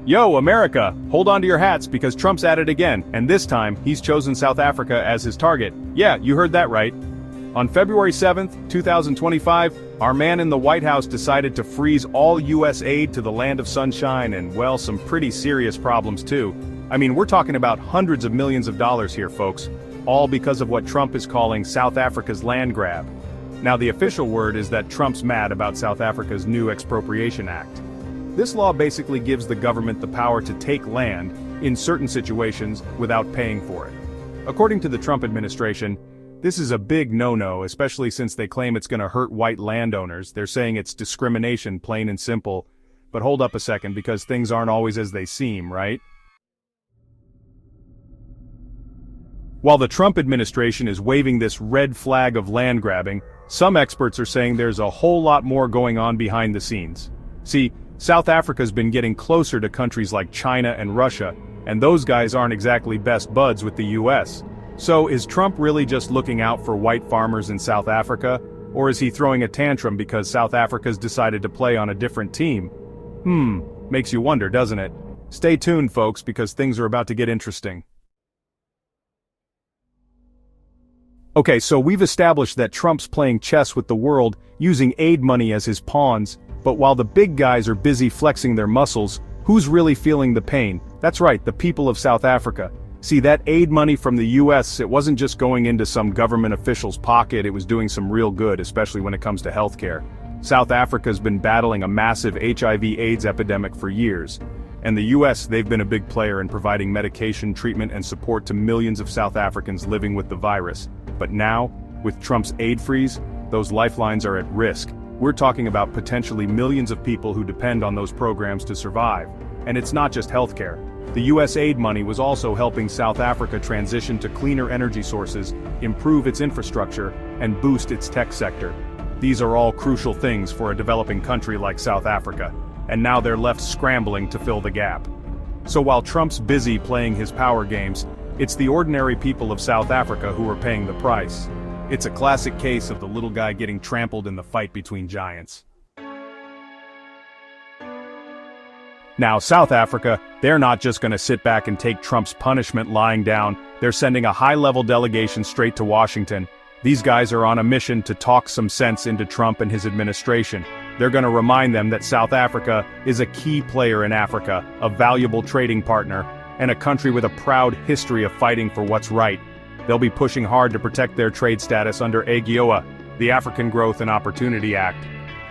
Yo, America, hold on to your hats because Trump's at it again, and this time, he's chosen South Africa as his target. Yeah, you heard that right. On February 7th, 2025, our man in the White House decided to freeze all U.S. aid to the land of sunshine and, well, some pretty serious problems too. I mean, we're talking about hundreds of millions of dollars here, folks, all because of what Trump is calling South Africa's land grab. Now, the official word is that Trump's mad about South Africa's new Expropriation Act. This law basically gives the government the power to take land, in certain situations, without paying for it. According to the Trump administration, this is a big no-no, especially since they claim it's going to hurt white landowners. They're saying it's discrimination, plain and simple. But hold up a second, because things aren't always as they seem, right? While the Trump administration is waving this red flag of land grabbing, some experts are saying there's a whole lot more going on behind the scenes. See, South Africa's been getting closer to countries like China and Russia, and those guys aren't exactly best buds with the US. So is Trump really just looking out for white farmers in South Africa, or is he throwing a tantrum because South Africa's decided to play on a different team? Makes you wonder, doesn't it? Stay tuned, folks, because things are about to get interesting. Okay, so we've established that Trump's playing chess with the world, using aid money as his pawns, but while the big guys are busy flexing their muscles, who's really feeling the pain? That's right, the people of South Africa. See, that aid money from the US, it wasn't just going into some government official's pocket, it was doing some real good, especially when it comes to healthcare. South Africa's been battling a massive HIV/AIDS epidemic for years. And the US, they've been a big player in providing medication, treatment, and support to millions of South Africans living with the virus. But now, with Trump's aid freeze, those lifelines are at risk. We're talking about potentially millions of people who depend on those programs to survive. And it's not just healthcare. The US aid money was also helping South Africa transition to cleaner energy sources, improve its infrastructure, and boost its tech sector. These are all crucial things for a developing country like South Africa, and now they're left scrambling to fill the gap. So while Trump's busy playing his power games, it's the ordinary people of South Africa who are paying the price. It's a classic case of the little guy getting trampled in the fight between giants. Now, South Africa, they're not just going to sit back and take Trump's punishment lying down, they're sending a high-level delegation straight to Washington. These guys are on a mission to talk some sense into Trump and his administration. They're going to remind them that South Africa is a key player in Africa, a valuable trading partner, and a country with a proud history of fighting for what's right. They'll be pushing hard to protect their trade status under AGOA, the African Growth and Opportunity Act.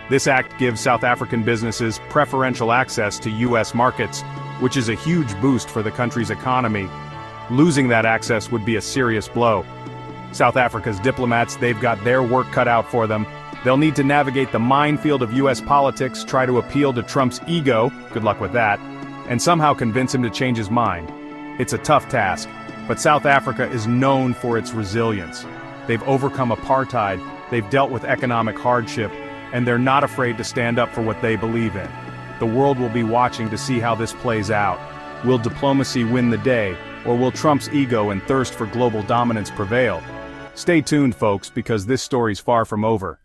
This act gives South African businesses preferential access to US markets, which is a huge boost for the country's economy. Losing that access would be a serious blow. South Africa's diplomats, they've got their work cut out for them. They'll need to navigate the minefield of US politics, try to appeal to Trump's ego, good luck with that, and somehow convince him to change his mind. It's a tough task, but South Africa is known for its resilience. They've overcome apartheid, they've dealt with economic hardship, and they're not afraid to stand up for what they believe in. The world will be watching to see how this plays out. Will diplomacy win the day, or will Trump's ego and thirst for global dominance prevail? Stay tuned, folks, because this story's far from over.